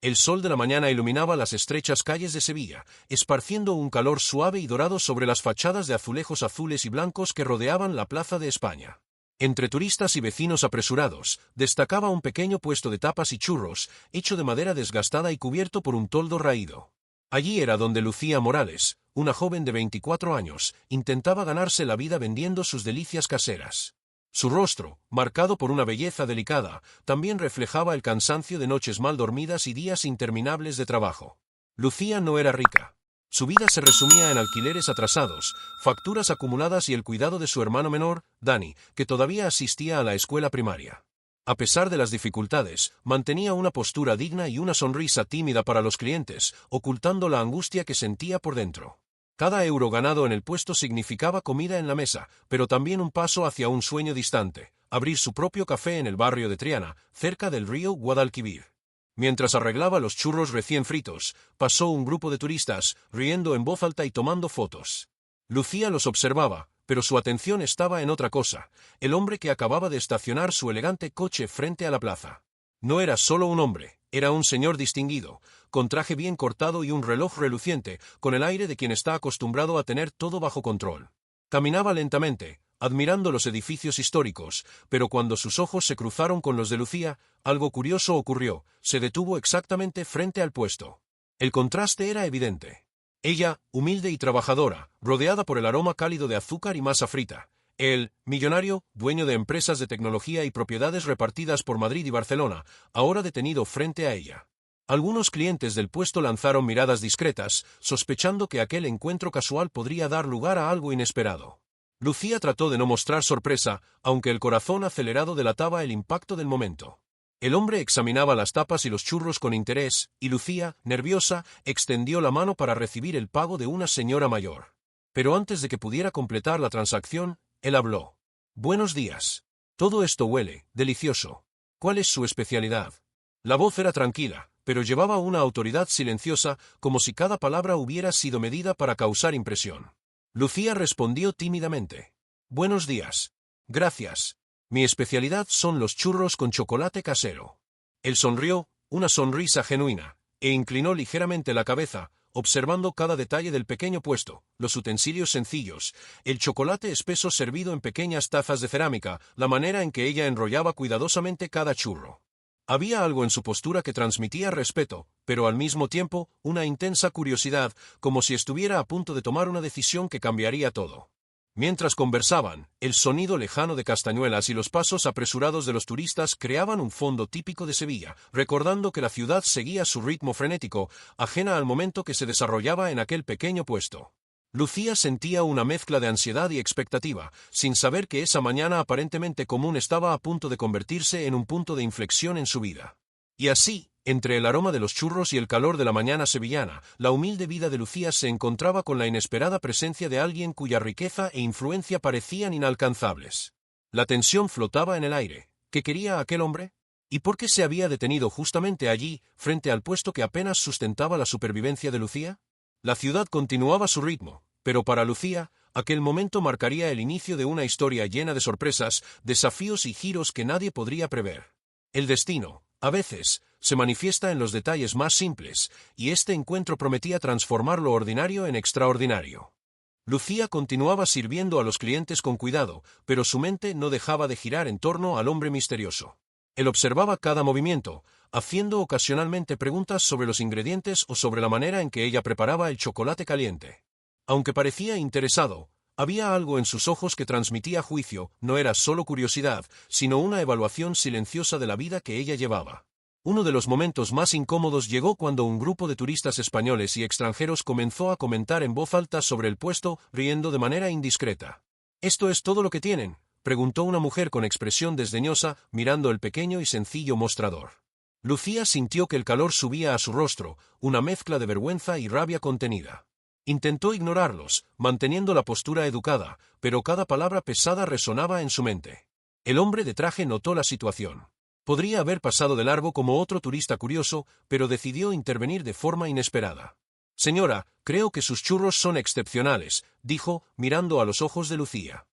El sol de la mañana iluminaba las estrechas calles de Sevilla, esparciendo un calor suave y dorado sobre las fachadas de azulejos azules y blancos que rodeaban la Plaza de España. Entre turistas y vecinos apresurados, destacaba un pequeño puesto de tapas y churros, hecho de madera desgastada y cubierto por un toldo raído. Allí era donde Lucía Morales, una joven de 24 años, intentaba ganarse la vida vendiendo sus delicias caseras. Su rostro, marcado por una belleza delicada, también reflejaba el cansancio de noches mal dormidas y días interminables de trabajo. Lucía no era rica. Su vida se resumía en alquileres atrasados, facturas acumuladas y el cuidado de su hermano menor, Dani, que todavía asistía a la escuela primaria. A pesar de las dificultades, mantenía una postura digna y una sonrisa tímida para los clientes, ocultando la angustia que sentía por dentro. Cada euro ganado en el puesto significaba comida en la mesa, pero también un paso hacia un sueño distante: abrir su propio café en el barrio de Triana, cerca del río Guadalquivir. Mientras arreglaba los churros recién fritos, pasó un grupo de turistas, riendo en voz alta y tomando fotos. Lucía los observaba, pero su atención estaba en otra cosa: el hombre que acababa de estacionar su elegante coche frente a la plaza. No era solo un hombre, era un señor distinguido, con traje bien cortado y un reloj reluciente, con el aire de quien está acostumbrado a tener todo bajo control. Caminaba lentamente, admirando los edificios históricos, pero cuando sus ojos se cruzaron con los de Lucía, algo curioso ocurrió: se detuvo exactamente frente al puesto. El contraste era evidente. Ella, humilde y trabajadora, rodeada por el aroma cálido de azúcar y masa frita. Él, millonario, dueño de empresas de tecnología y propiedades repartidas por Madrid y Barcelona, ahora detenido frente a ella. Algunos clientes del puesto lanzaron miradas discretas, sospechando que aquel encuentro casual podría dar lugar a algo inesperado. Lucía trató de no mostrar sorpresa, aunque el corazón acelerado delataba el impacto del momento. El hombre examinaba las tapas y los churros con interés, y Lucía, nerviosa, extendió la mano para recibir el pago de una señora mayor. Pero antes de que pudiera completar la transacción, él habló. «Buenos días. Todo esto huele delicioso. ¿Cuál es su especialidad?» La voz era tranquila, pero llevaba una autoridad silenciosa, como si cada palabra hubiera sido medida para causar impresión. Lucía respondió tímidamente. «Buenos días. Gracias. Mi especialidad son los churros con chocolate casero». Él sonrió, una sonrisa genuina, e inclinó ligeramente la cabeza, observando cada detalle del pequeño puesto: los utensilios sencillos, el chocolate espeso servido en pequeñas tazas de cerámica, la manera en que ella enrollaba cuidadosamente cada churro. Había algo en su postura que transmitía respeto, pero al mismo tiempo, una intensa curiosidad, como si estuviera a punto de tomar una decisión que cambiaría todo. Mientras conversaban, el sonido lejano de castañuelas y los pasos apresurados de los turistas creaban un fondo típico de Sevilla, recordando que la ciudad seguía su ritmo frenético, ajena al momento que se desarrollaba en aquel pequeño puesto. Lucía sentía una mezcla de ansiedad y expectativa, sin saber que esa mañana aparentemente común estaba a punto de convertirse en un punto de inflexión en su vida. Y así, entre el aroma de los churros y el calor de la mañana sevillana, la humilde vida de Lucía se encontraba con la inesperada presencia de alguien cuya riqueza e influencia parecían inalcanzables. La tensión flotaba en el aire. ¿Qué quería aquel hombre? ¿Y por qué se había detenido justamente allí, frente al puesto que apenas sustentaba la supervivencia de Lucía? La ciudad continuaba su ritmo, pero para Lucía, aquel momento marcaría el inicio de una historia llena de sorpresas, desafíos y giros que nadie podría prever. El destino, a veces, se manifiesta en los detalles más simples, y este encuentro prometía transformar lo ordinario en extraordinario. Lucía continuaba sirviendo a los clientes con cuidado, pero su mente no dejaba de girar en torno al hombre misterioso. Él observaba cada movimiento, haciendo ocasionalmente preguntas sobre los ingredientes o sobre la manera en que ella preparaba el chocolate caliente. Aunque parecía interesado, había algo en sus ojos que transmitía juicio. No era solo curiosidad, sino una evaluación silenciosa de la vida que ella llevaba. Uno de los momentos más incómodos llegó cuando un grupo de turistas españoles y extranjeros comenzó a comentar en voz alta sobre el puesto, riendo de manera indiscreta. «¿Esto es todo lo que tienen?», preguntó una mujer con expresión desdeñosa, mirando el pequeño y sencillo mostrador. Lucía sintió que el calor subía a su rostro, una mezcla de vergüenza y rabia contenida. Intentó ignorarlos, manteniendo la postura educada, pero cada palabra pesada resonaba en su mente. El hombre de traje notó la situación. Podría haber pasado de largo como otro turista curioso, pero decidió intervenir de forma inesperada. «Señora, creo que sus churros son excepcionales», dijo, mirando a los ojos de Lucía.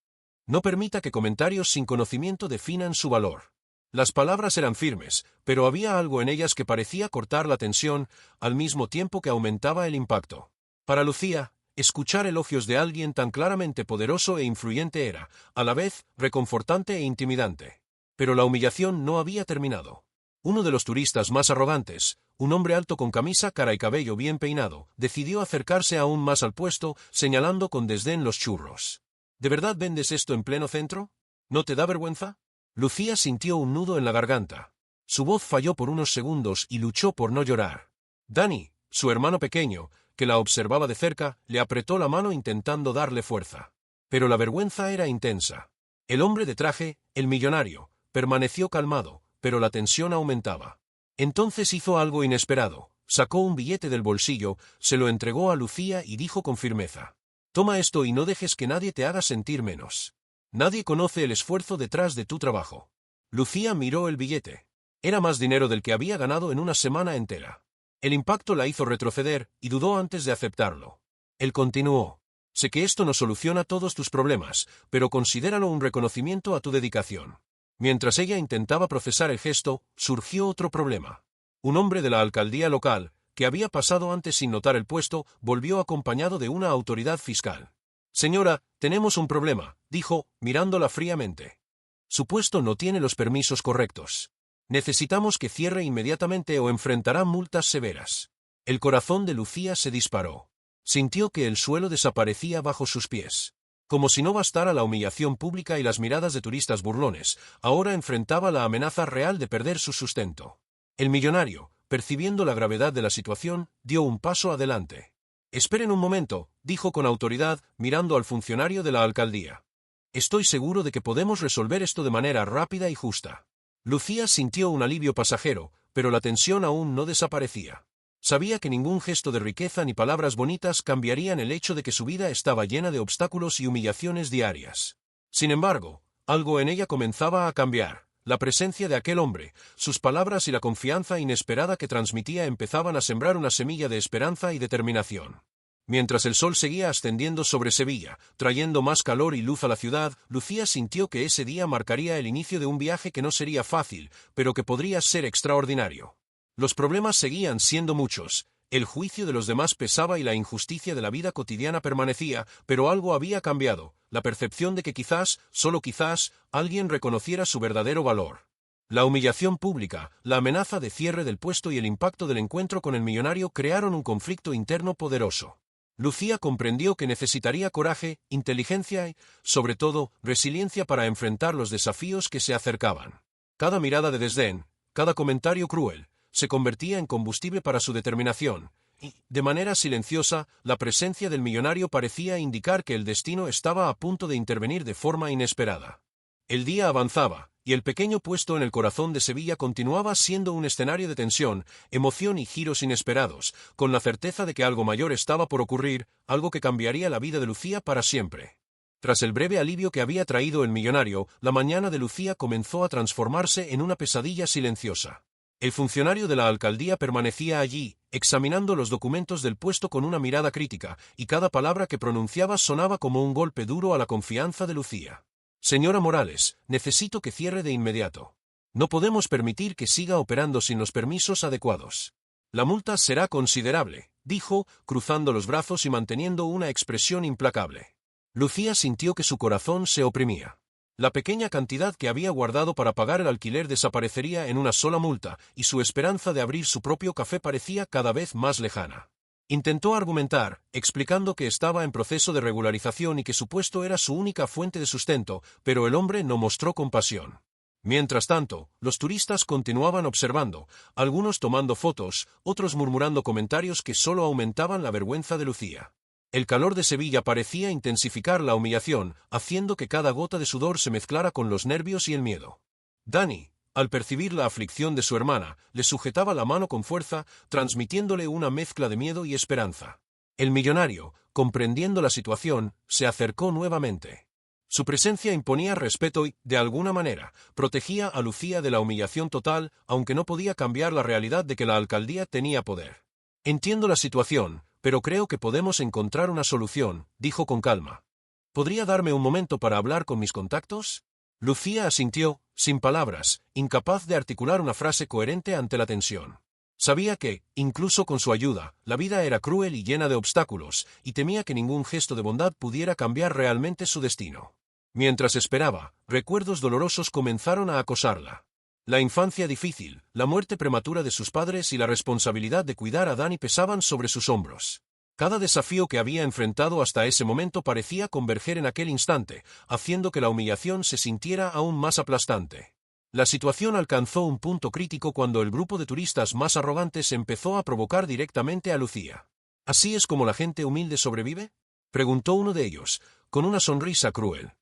«No permita que comentarios sin conocimiento definan su valor». Las palabras eran firmes, pero había algo en ellas que parecía cortar la tensión, al mismo tiempo que aumentaba el impacto. Para Lucía, escuchar elogios de alguien tan claramente poderoso e influyente era, a la vez, reconfortante e intimidante. Pero la humillación no había terminado. Uno de los turistas más arrogantes, un hombre alto con camisa, cara y cabello bien peinado, decidió acercarse aún más al puesto, señalando con desdén los churros. ¿De verdad vendes esto en pleno centro? ¿No te da vergüenza? Lucía sintió un nudo en la garganta. Su voz falló por unos segundos y luchó por no llorar. Danny, su hermano pequeño, que la observaba de cerca, le apretó la mano intentando darle fuerza. Pero la vergüenza era intensa. El hombre de traje, el millonario, permaneció calmado, pero la tensión aumentaba. Entonces hizo algo inesperado. Sacó un billete del bolsillo, se lo entregó a Lucía y dijo con firmeza: «Toma esto y no dejes que nadie te haga sentir menos. Nadie conoce el esfuerzo detrás de tu trabajo». Lucía miró el billete. Era más dinero del que había ganado en una semana entera. El impacto la hizo retroceder, y dudó antes de aceptarlo. Él continuó: «Sé que esto no soluciona todos tus problemas, pero considéralo un reconocimiento a tu dedicación». Mientras ella intentaba procesar el gesto, surgió otro problema. Un hombre de la alcaldía local, que había pasado antes sin notar el puesto, volvió acompañado de una autoridad fiscal. «Señora, tenemos un problema», dijo, mirándola fríamente. «Su puesto no tiene los permisos correctos. Necesitamos que cierre inmediatamente o enfrentará multas severas». El corazón de Lucía se disparó. Sintió que el suelo desaparecía bajo sus pies. Como si no bastara la humillación pública y las miradas de turistas burlones, ahora enfrentaba la amenaza real de perder su sustento. El millonario, percibiendo la gravedad de la situación, dio un paso adelante. «Esperen un momento», dijo con autoridad, mirando al funcionario de la alcaldía. «Estoy seguro de que podemos resolver esto de manera rápida y justa». Lucía sintió un alivio pasajero, pero la tensión aún no desaparecía. Sabía que ningún gesto de riqueza ni palabras bonitas cambiarían el hecho de que su vida estaba llena de obstáculos y humillaciones diarias. Sin embargo, algo en ella comenzaba a cambiar. La presencia de aquel hombre, sus palabras y la confianza inesperada que transmitía empezaban a sembrar una semilla de esperanza y determinación. Mientras el sol seguía ascendiendo sobre Sevilla, trayendo más calor y luz a la ciudad, Lucía sintió que ese día marcaría el inicio de un viaje que no sería fácil, pero que podría ser extraordinario. Los problemas seguían siendo muchos, el juicio de los demás pesaba y la injusticia de la vida cotidiana permanecía, pero algo había cambiado, la percepción de que quizás, solo quizás, alguien reconociera su verdadero valor. La humillación pública, la amenaza de cierre del puesto y el impacto del encuentro con el millonario crearon un conflicto interno poderoso. Lucía comprendió que necesitaría coraje, inteligencia y, sobre todo, resiliencia para enfrentar los desafíos que se acercaban. Cada mirada de desdén, cada comentario cruel, se convertía en combustible para su determinación, y, de manera silenciosa, la presencia del millonario parecía indicar que el destino estaba a punto de intervenir de forma inesperada. El día avanzaba, y el pequeño puesto en el corazón de Sevilla continuaba siendo un escenario de tensión, emoción y giros inesperados, con la certeza de que algo mayor estaba por ocurrir, algo que cambiaría la vida de Lucía para siempre. Tras el breve alivio que había traído el millonario, la mañana de Lucía comenzó a transformarse en una pesadilla silenciosa. El funcionario de la alcaldía permanecía allí, examinando los documentos del puesto con una mirada crítica, y cada palabra que pronunciaba sonaba como un golpe duro a la confianza de Lucía. «Señora Morales, necesito que cierre de inmediato. No podemos permitir que siga operando sin los permisos adecuados. La multa será considerable», dijo, cruzando los brazos y manteniendo una expresión implacable. Lucía sintió que su corazón se oprimía. La pequeña cantidad que había guardado para pagar el alquiler desaparecería en una sola multa, y su esperanza de abrir su propio café parecía cada vez más lejana. Intentó argumentar, explicando que estaba en proceso de regularización y que su puesto era su única fuente de sustento, pero el hombre no mostró compasión. Mientras tanto, los turistas continuaban observando, algunos tomando fotos, otros murmurando comentarios que solo aumentaban la vergüenza de Lucía. El calor de Sevilla parecía intensificar la humillación, haciendo que cada gota de sudor se mezclara con los nervios y el miedo. Danny, al percibir la aflicción de su hermana, le sujetaba la mano con fuerza, transmitiéndole una mezcla de miedo y esperanza. El millonario, comprendiendo la situación, se acercó nuevamente. Su presencia imponía respeto y, de alguna manera, protegía a Lucía de la humillación total, aunque no podía cambiar la realidad de que la alcaldía tenía poder. «Entiendo la situación, pero creo que podemos encontrar una solución», dijo con calma. «¿Podría darme un momento para hablar con mis contactos?» Lucía asintió, sin palabras, incapaz de articular una frase coherente ante la tensión. Sabía que, incluso con su ayuda, la vida era cruel y llena de obstáculos, y temía que ningún gesto de bondad pudiera cambiar realmente su destino. Mientras esperaba, recuerdos dolorosos comenzaron a acosarla. La infancia difícil, la muerte prematura de sus padres y la responsabilidad de cuidar a Dani pesaban sobre sus hombros. Cada desafío que había enfrentado hasta ese momento parecía converger en aquel instante, haciendo que la humillación se sintiera aún más aplastante. La situación alcanzó un punto crítico cuando el grupo de turistas más arrogantes empezó a provocar directamente a Lucía. ¿Así es como la gente humilde sobrevive?, preguntó uno de ellos, con una sonrisa cruel.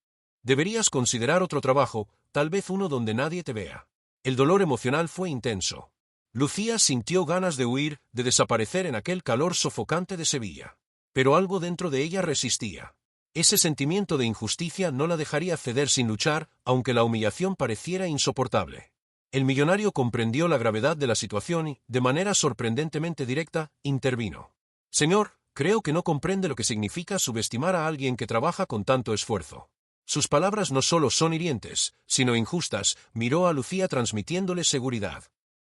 Deberías considerar otro trabajo, tal vez uno donde nadie te vea. El dolor emocional fue intenso. Lucía sintió ganas de huir, de desaparecer en aquel calor sofocante de Sevilla. Pero algo dentro de ella resistía. Ese sentimiento de injusticia no la dejaría ceder sin luchar, aunque la humillación pareciera insoportable. El millonario comprendió la gravedad de la situación y, de manera sorprendentemente directa, intervino. Señor, creo que no comprende lo que significa subestimar a alguien que trabaja con tanto esfuerzo. Sus palabras no solo son hirientes, sino injustas, miró a Lucía transmitiéndole seguridad.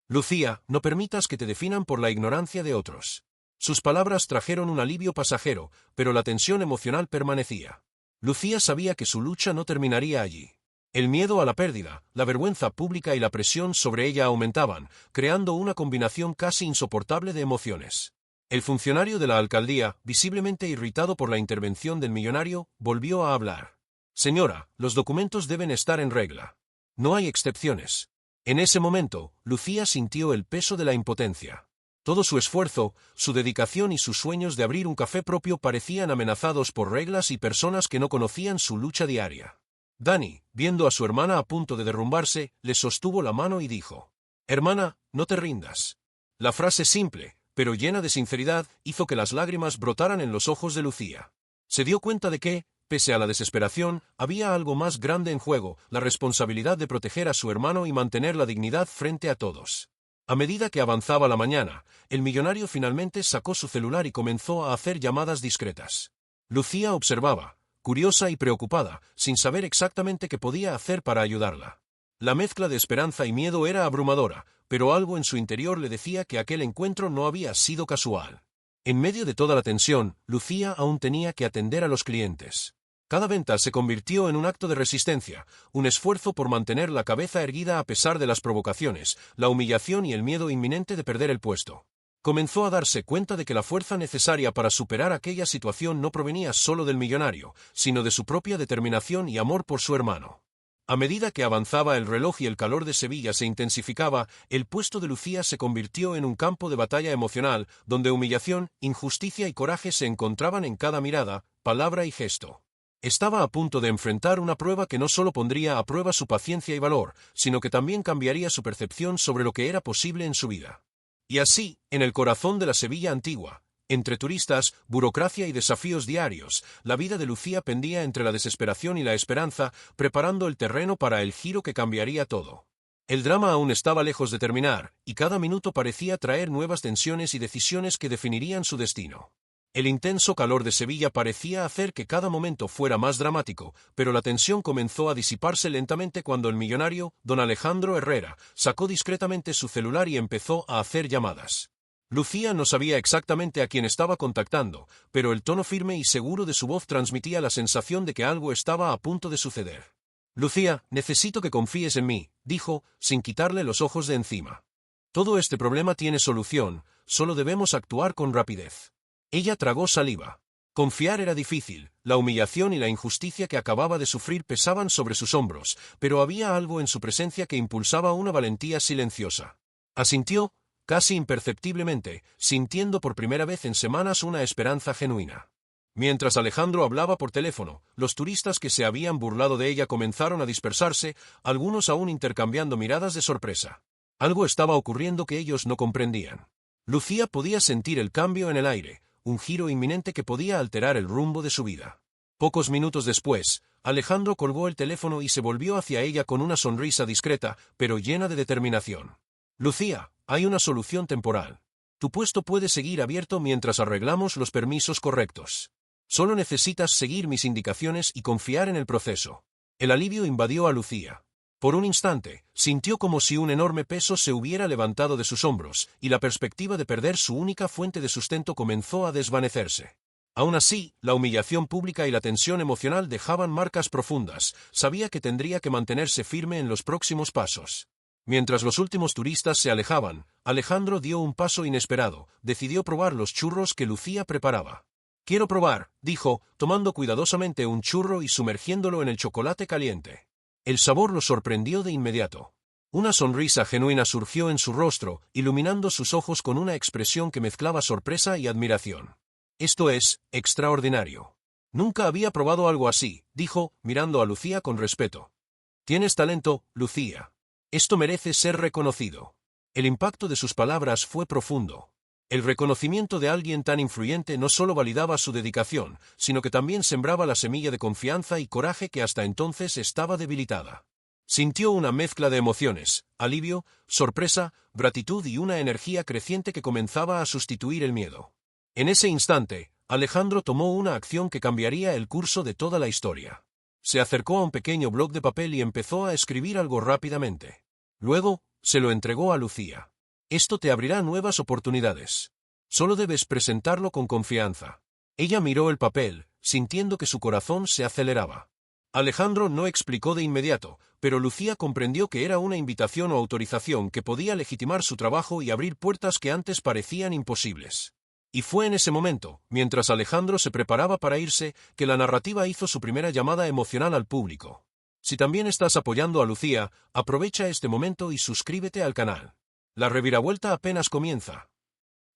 Lucía, no permitas que te definan por la ignorancia de otros. Sus palabras trajeron un alivio pasajero, pero la tensión emocional permanecía. Lucía sabía que su lucha no terminaría allí. El miedo a la pérdida, la vergüenza pública y la presión sobre ella aumentaban, creando una combinación casi insoportable de emociones. El funcionario de la alcaldía, visiblemente irritado por la intervención del millonario, volvió a hablar. Señora, los documentos deben estar en regla. No hay excepciones. En ese momento, Lucía sintió el peso de la impotencia. Todo su esfuerzo, su dedicación y sus sueños de abrir un café propio parecían amenazados por reglas y personas que no conocían su lucha diaria. Dani, viendo a su hermana a punto de derrumbarse, le sostuvo la mano y dijo: «Hermana, no te rindas». La frase simple, pero llena de sinceridad, hizo que las lágrimas brotaran en los ojos de Lucía. Se dio cuenta de que, pese a la desesperación, había algo más grande en juego, la responsabilidad de proteger a su hermano y mantener la dignidad frente a todos. A medida que avanzaba la mañana, el millonario finalmente sacó su celular y comenzó a hacer llamadas discretas. Lucía observaba, curiosa y preocupada, sin saber exactamente qué podía hacer para ayudarla. La mezcla de esperanza y miedo era abrumadora, pero algo en su interior le decía que aquel encuentro no había sido casual. En medio de toda la tensión, Lucía aún tenía que atender a los clientes. Cada venta se convirtió en un acto de resistencia, un esfuerzo por mantener la cabeza erguida a pesar de las provocaciones, la humillación y el miedo inminente de perder el puesto. Comenzó a darse cuenta de que la fuerza necesaria para superar aquella situación no provenía solo del millonario, sino de su propia determinación y amor por su hermano. A medida que avanzaba el reloj y el calor de Sevilla se intensificaba, el puesto de Lucía se convirtió en un campo de batalla emocional, donde humillación, injusticia y coraje se encontraban en cada mirada, palabra y gesto. Estaba a punto de enfrentar una prueba que no solo pondría a prueba su paciencia y valor, sino que también cambiaría su percepción sobre lo que era posible en su vida. Y así, en el corazón de la Sevilla antigua, entre turistas, burocracia y desafíos diarios, la vida de Lucía pendía entre la desesperación y la esperanza, preparando el terreno para el giro que cambiaría todo. El drama aún estaba lejos de terminar, y cada minuto parecía traer nuevas tensiones y decisiones que definirían su destino. El intenso calor de Sevilla parecía hacer que cada momento fuera más dramático, pero la tensión comenzó a disiparse lentamente cuando el millonario, don Alejandro Herrera, sacó discretamente su celular y empezó a hacer llamadas. Lucía no sabía exactamente a quién estaba contactando, pero el tono firme y seguro de su voz transmitía la sensación de que algo estaba a punto de suceder. «Lucía, necesito que confíes en mí», dijo, sin quitarle los ojos de encima. «Todo este problema tiene solución, solo debemos actuar con rapidez». Ella tragó saliva. Confiar era difícil, la humillación y la injusticia que acababa de sufrir pesaban sobre sus hombros, pero había algo en su presencia que impulsaba una valentía silenciosa. Asintió, casi imperceptiblemente, sintiendo por primera vez en semanas una esperanza genuina. Mientras Alejandro hablaba por teléfono, los turistas que se habían burlado de ella comenzaron a dispersarse, algunos aún intercambiando miradas de sorpresa. Algo estaba ocurriendo que ellos no comprendían. Lucía podía sentir el cambio en el aire, un giro inminente que podía alterar el rumbo de su vida. Pocos minutos después, Alejandro colgó el teléfono y se volvió hacia ella con una sonrisa discreta, pero llena de determinación. «Lucía, hay una solución temporal. Tu puesto puede seguir abierto mientras arreglamos los permisos correctos. Solo necesitas seguir mis indicaciones y confiar en el proceso». El alivio invadió a Lucía. Por un instante, sintió como si un enorme peso se hubiera levantado de sus hombros, y la perspectiva de perder su única fuente de sustento comenzó a desvanecerse. Aún así, la humillación pública y la tensión emocional dejaban marcas profundas. Sabía que tendría que mantenerse firme en los próximos pasos. Mientras los últimos turistas se alejaban, Alejandro dio un paso inesperado. Decidió probar los churros que Lucía preparaba. «Quiero probar», dijo, tomando cuidadosamente un churro y sumergiéndolo en el chocolate caliente. El sabor lo sorprendió de inmediato. Una sonrisa genuina surgió en su rostro, iluminando sus ojos con una expresión que mezclaba sorpresa y admiración. «Esto es extraordinario. Nunca había probado algo así», dijo, mirando a Lucía con respeto. «Tienes talento, Lucía. Esto merece ser reconocido». El impacto de sus palabras fue profundo. El reconocimiento de alguien tan influyente no solo validaba su dedicación, sino que también sembraba la semilla de confianza y coraje que hasta entonces estaba debilitada. Sintió una mezcla de emociones: alivio, sorpresa, gratitud y una energía creciente que comenzaba a sustituir el miedo. En ese instante, Alejandro tomó una acción que cambiaría el curso de toda la historia. Se acercó a un pequeño bloc de papel y empezó a escribir algo rápidamente. Luego, se lo entregó a Lucía. «Esto te abrirá nuevas oportunidades. Solo debes presentarlo con confianza». Ella miró el papel, sintiendo que su corazón se aceleraba. Alejandro no explicó de inmediato, pero Lucía comprendió que era una invitación o autorización que podía legitimar su trabajo y abrir puertas que antes parecían imposibles. Y fue en ese momento, mientras Alejandro se preparaba para irse, que la narrativa hizo su primera llamada emocional al público. Si también estás apoyando a Lucía, aprovecha este momento y suscríbete al canal. La reviravuelta apenas comienza.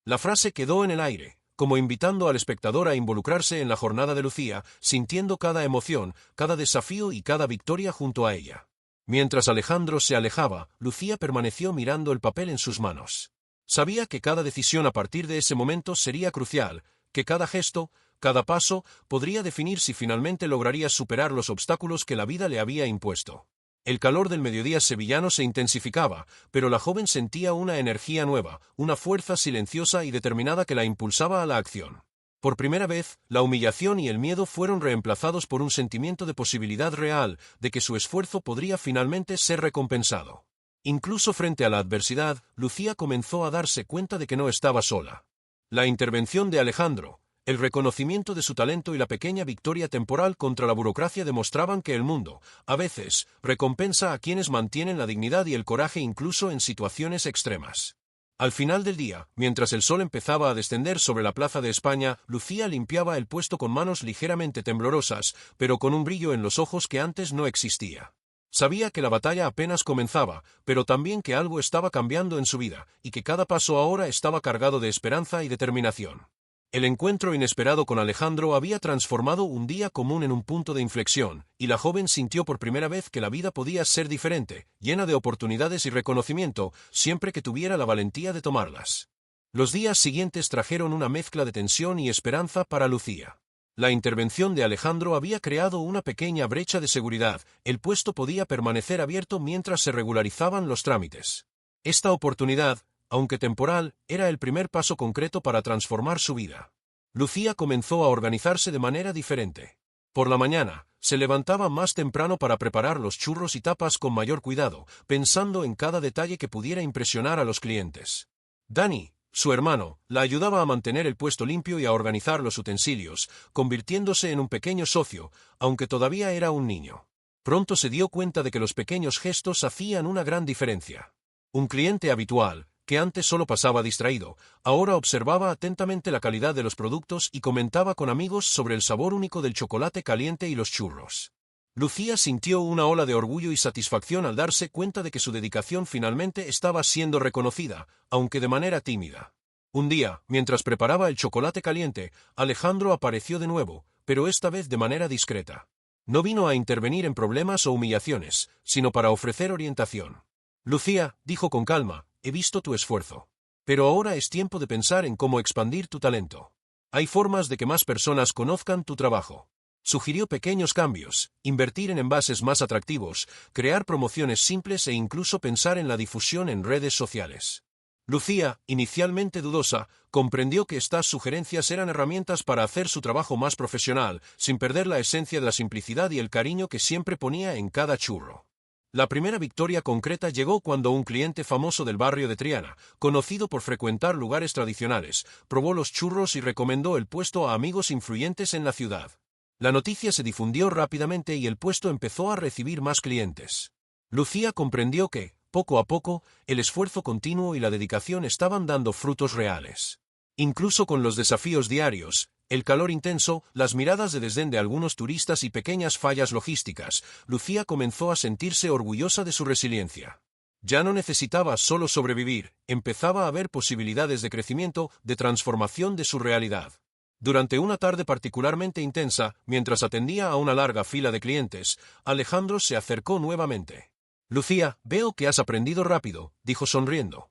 La frase quedó en el aire, como invitando al espectador a involucrarse en la jornada de Lucía, sintiendo cada emoción, cada desafío y cada victoria junto a ella. Mientras Alejandro se alejaba, Lucía permaneció mirando el papel en sus manos. Sabía que cada decisión a partir de ese momento sería crucial, que cada gesto, cada paso, podría definir si finalmente lograría superar los obstáculos que la vida le había impuesto. El calor del mediodía sevillano se intensificaba, pero la joven sentía una energía nueva, una fuerza silenciosa y determinada que la impulsaba a la acción. Por primera vez, la humillación y el miedo fueron reemplazados por un sentimiento de posibilidad real, de que su esfuerzo podría finalmente ser recompensado. Incluso frente a la adversidad, Lucía comenzó a darse cuenta de que no estaba sola. La intervención de Alejandro, el reconocimiento de su talento y la pequeña victoria temporal contra la burocracia demostraban que el mundo, a veces, recompensa a quienes mantienen la dignidad y el coraje incluso en situaciones extremas. Al final del día, mientras el sol empezaba a descender sobre la Plaza de España, Lucía limpiaba el puesto con manos ligeramente temblorosas, pero con un brillo en los ojos que antes no existía. Sabía que la batalla apenas comenzaba, pero también que algo estaba cambiando en su vida, y que cada paso ahora estaba cargado de esperanza y determinación. El encuentro inesperado con Alejandro había transformado un día común en un punto de inflexión, y la joven sintió por primera vez que la vida podía ser diferente, llena de oportunidades y reconocimiento, siempre que tuviera la valentía de tomarlas. Los días siguientes trajeron una mezcla de tensión y esperanza para Lucía. La intervención de Alejandro había creado una pequeña brecha de seguridad. El puesto podía permanecer abierto mientras se regularizaban los trámites. Esta oportunidad, aunque temporal, era el primer paso concreto para transformar su vida. Lucía comenzó a organizarse de manera diferente. Por la mañana, se levantaba más temprano para preparar los churros y tapas con mayor cuidado, pensando en cada detalle que pudiera impresionar a los clientes. Dani, su hermano, la ayudaba a mantener el puesto limpio y a organizar los utensilios, convirtiéndose en un pequeño socio, aunque todavía era un niño. Pronto se dio cuenta de que los pequeños gestos hacían una gran diferencia. Un cliente habitual, que antes solo pasaba distraído, ahora observaba atentamente la calidad de los productos y comentaba con amigos sobre el sabor único del chocolate caliente y los churros. Lucía sintió una ola de orgullo y satisfacción al darse cuenta de que su dedicación finalmente estaba siendo reconocida, aunque de manera tímida. Un día, mientras preparaba el chocolate caliente, Alejandro apareció de nuevo, pero esta vez de manera discreta. No vino a intervenir en problemas o humillaciones, sino para ofrecer orientación. «Lucía», dijo con calma, «he visto tu esfuerzo. Pero ahora es tiempo de pensar en cómo expandir tu talento. Hay formas de que más personas conozcan tu trabajo». Sugirió pequeños cambios, invertir en envases más atractivos, crear promociones simples e incluso pensar en la difusión en redes sociales. Lucía, inicialmente dudosa, comprendió que estas sugerencias eran herramientas para hacer su trabajo más profesional, sin perder la esencia de la simplicidad y el cariño que siempre ponía en cada churro. La primera victoria concreta llegó cuando un cliente famoso del barrio de Triana, conocido por frecuentar lugares tradicionales, probó los churros y recomendó el puesto a amigos influyentes en la ciudad. La noticia se difundió rápidamente y el puesto empezó a recibir más clientes. Lucía comprendió que, poco a poco, el esfuerzo continuo y la dedicación estaban dando frutos reales. Incluso con los desafíos diarios, el calor intenso, las miradas de desdén de algunos turistas y pequeñas fallas logísticas, Lucía comenzó a sentirse orgullosa de su resiliencia. Ya no necesitaba solo sobrevivir, empezaba a ver posibilidades de crecimiento, de transformación de su realidad. Durante una tarde particularmente intensa, mientras atendía a una larga fila de clientes, Alejandro se acercó nuevamente. «Lucía, veo que has aprendido rápido», dijo sonriendo.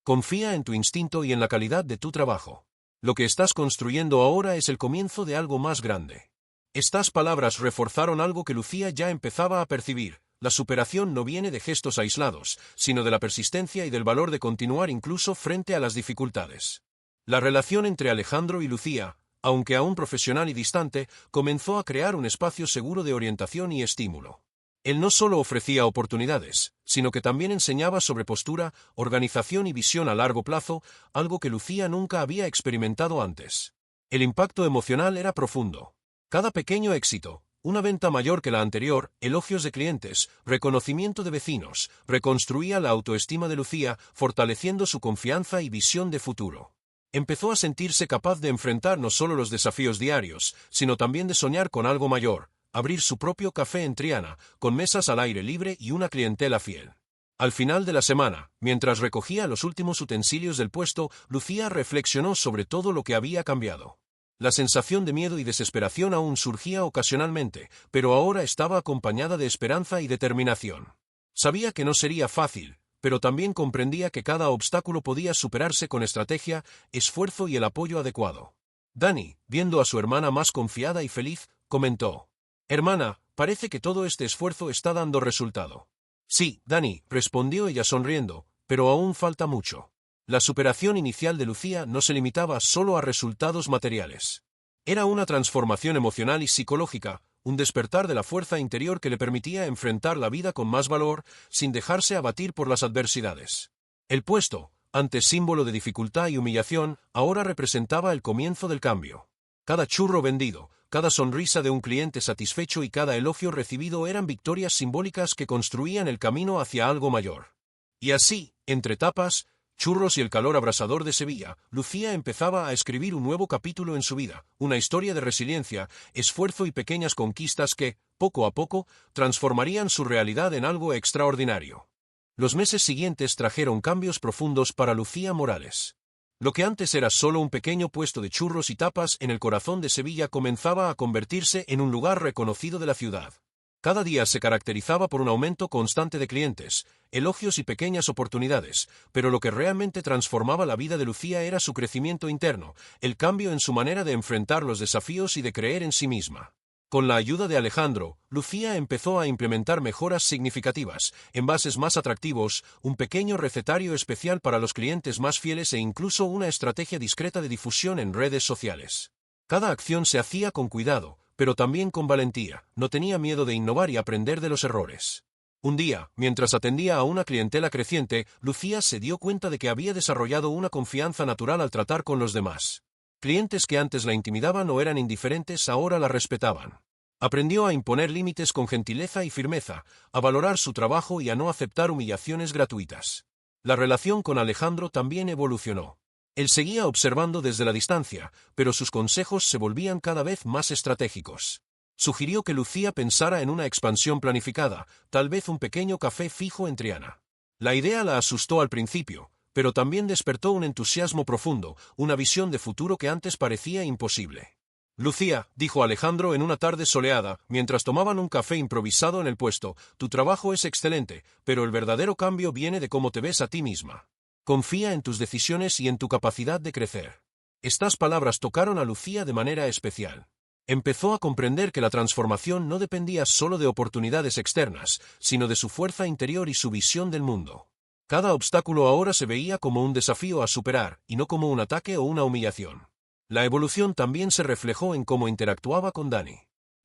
«Confía en tu instinto y en la calidad de tu trabajo. Lo que estás construyendo ahora es el comienzo de algo más grande». Estas palabras reforzaron algo que Lucía ya empezaba a percibir. La superación no viene de gestos aislados, sino de la persistencia y del valor de continuar incluso frente a las dificultades. La relación entre Alejandro y Lucía, aunque aún profesional y distante, comenzó a crear un espacio seguro de orientación y estímulo. Él no solo ofrecía oportunidades, sino que también enseñaba sobre postura, organización y visión a largo plazo, algo que Lucía nunca había experimentado antes. El impacto emocional era profundo. Cada pequeño éxito, una venta mayor que la anterior, elogios de clientes, reconocimiento de vecinos, reconstruía la autoestima de Lucía, fortaleciendo su confianza y visión de futuro. Empezó a sentirse capaz de enfrentar no solo los desafíos diarios, sino también de soñar con algo mayor, abrir su propio café en Triana, con mesas al aire libre y una clientela fiel. Al final de la semana, mientras recogía los últimos utensilios del puesto, Lucía reflexionó sobre todo lo que había cambiado. La sensación de miedo y desesperación aún surgía ocasionalmente, pero ahora estaba acompañada de esperanza y determinación. Sabía que no sería fácil, pero también comprendía que cada obstáculo podía superarse con estrategia, esfuerzo y el apoyo adecuado. Dani, viendo a su hermana más confiada y feliz, comentó: «Hermana, parece que todo este esfuerzo está dando resultado». «Sí, Dani», respondió ella sonriendo, «pero aún falta mucho». La superación inicial de Lucía no se limitaba solo a resultados materiales. Era una transformación emocional y psicológica, un despertar de la fuerza interior que le permitía enfrentar la vida con más valor, sin dejarse abatir por las adversidades. El puesto, antes símbolo de dificultad y humillación, ahora representaba el comienzo del cambio. Cada churro vendido, cada sonrisa de un cliente satisfecho y cada elogio recibido eran victorias simbólicas que construían el camino hacia algo mayor. Y así, entre tapas, churros y el calor abrasador de Sevilla, Lucía empezaba a escribir un nuevo capítulo en su vida, una historia de resiliencia, esfuerzo y pequeñas conquistas que, poco a poco, transformarían su realidad en algo extraordinario. Los meses siguientes trajeron cambios profundos para Lucía Morales. Lo que antes era solo un pequeño puesto de churros y tapas en el corazón de Sevilla comenzaba a convertirse en un lugar reconocido de la ciudad. Cada día se caracterizaba por un aumento constante de clientes, elogios y pequeñas oportunidades, pero lo que realmente transformaba la vida de Lucía era su crecimiento interno, el cambio en su manera de enfrentar los desafíos y de creer en sí misma. Con la ayuda de Alejandro, Lucía empezó a implementar mejoras significativas, envases más atractivos, un pequeño recetario especial para los clientes más fieles e incluso una estrategia discreta de difusión en redes sociales. Cada acción se hacía con cuidado, pero también con valentía, no tenía miedo de innovar y aprender de los errores. Un día, mientras atendía a una clientela creciente, Lucía se dio cuenta de que había desarrollado una confianza natural al tratar con los demás. Clientes que antes la intimidaban o eran indiferentes ahora la respetaban. Aprendió a imponer límites con gentileza y firmeza, a valorar su trabajo y a no aceptar humillaciones gratuitas. La relación con Alejandro también evolucionó. Él seguía observando desde la distancia, pero sus consejos se volvían cada vez más estratégicos. Sugirió que Lucía pensara en una expansión planificada, tal vez un pequeño café fijo en Triana. La idea la asustó al principio, pero también despertó un entusiasmo profundo, una visión de futuro que antes parecía imposible. «Lucía», dijo Alejandro en una tarde soleada, mientras tomaban un café improvisado en el puesto, «tu trabajo es excelente, pero el verdadero cambio viene de cómo te ves a ti misma. Confía en tus decisiones y en tu capacidad de crecer». Estas palabras tocaron a Lucía de manera especial. Empezó a comprender que la transformación no dependía solo de oportunidades externas, sino de su fuerza interior y su visión del mundo. Cada obstáculo ahora se veía como un desafío a superar, y no como un ataque o una humillación. La evolución también se reflejó en cómo interactuaba con Dani.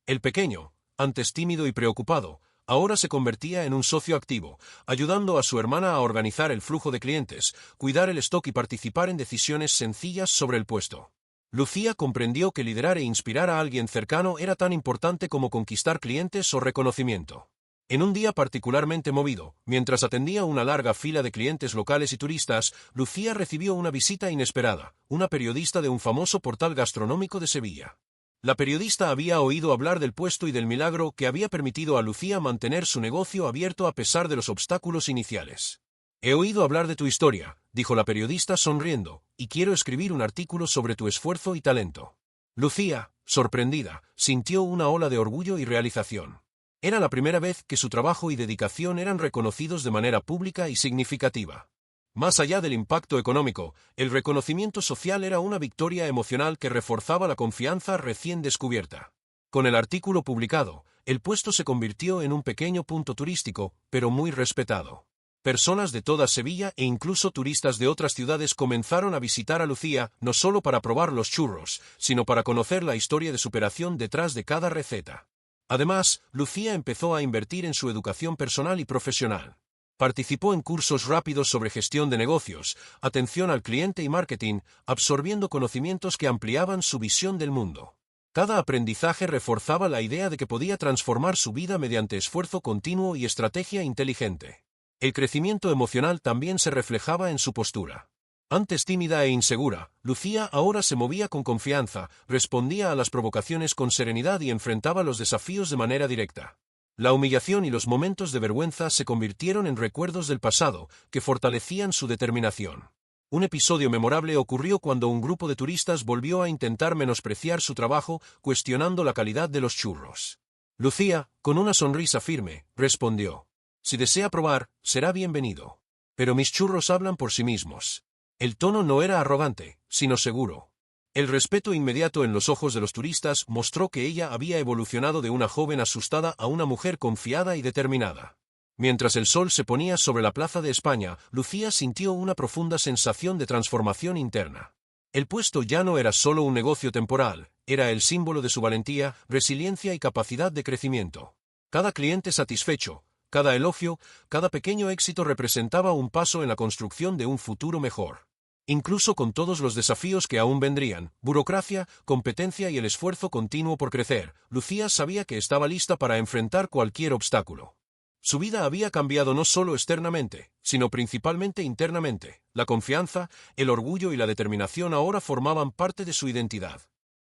El pequeño, antes tímido y preocupado, Ahora se convertía en un socio activo, ayudando a su hermana a organizar el flujo de clientes, cuidar el stock y participar en decisiones sencillas sobre el puesto. Lucía comprendió que liderar e inspirar a alguien cercano era tan importante como conquistar clientes o reconocimiento. En un día particularmente movido, mientras atendía una larga fila de clientes locales y turistas, Lucía recibió una visita inesperada, una periodista de un famoso portal gastronómico de Sevilla. La periodista había oído hablar del puesto y del milagro que había permitido a Lucía mantener su negocio abierto a pesar de los obstáculos iniciales. He oído hablar de tu historia, dijo la periodista sonriendo, y quiero escribir un artículo sobre tu esfuerzo y talento. Lucía, sorprendida, sintió una ola de orgullo y realización. Era la primera vez que su trabajo y dedicación eran reconocidos de manera pública y significativa. Más allá del impacto económico, el reconocimiento social era una victoria emocional que reforzaba la confianza recién descubierta. Con el artículo publicado, el puesto se convirtió en un pequeño punto turístico, pero muy respetado. Personas de toda Sevilla e incluso turistas de otras ciudades comenzaron a visitar a Lucía no solo para probar los churros, sino para conocer la historia de superación detrás de cada receta. Además, Lucía empezó a invertir en su educación personal y profesional. Participó en cursos rápidos sobre gestión de negocios, atención al cliente y marketing, absorbiendo conocimientos que ampliaban su visión del mundo. Cada aprendizaje reforzaba la idea de que podía transformar su vida mediante esfuerzo continuo y estrategia inteligente. El crecimiento emocional también se reflejaba en su postura. Antes tímida e insegura, Lucía ahora se movía con confianza, respondía a las provocaciones con serenidad y enfrentaba los desafíos de manera directa. La humillación y los momentos de vergüenza se convirtieron en recuerdos del pasado, que fortalecían su determinación. Un episodio memorable ocurrió cuando un grupo de turistas volvió a intentar menospreciar su trabajo, cuestionando la calidad de los churros. Lucía, con una sonrisa firme, respondió: «Si desea probar, será bienvenido. Pero mis churros hablan por sí mismos». El tono no era arrogante, sino seguro. El respeto inmediato en los ojos de los turistas mostró que ella había evolucionado de una joven asustada a una mujer confiada y determinada. Mientras el sol se ponía sobre la Plaza de España, Lucía sintió una profunda sensación de transformación interna. El puesto ya no era solo un negocio temporal, era el símbolo de su valentía, resiliencia y capacidad de crecimiento. Cada cliente satisfecho, cada elogio, cada pequeño éxito representaba un paso en la construcción de un futuro mejor. Incluso con todos los desafíos que aún vendrían, burocracia, competencia y el esfuerzo continuo por crecer, Lucía sabía que estaba lista para enfrentar cualquier obstáculo. Su vida había cambiado no solo externamente, sino principalmente internamente. La confianza, el orgullo y la determinación ahora formaban parte de su identidad.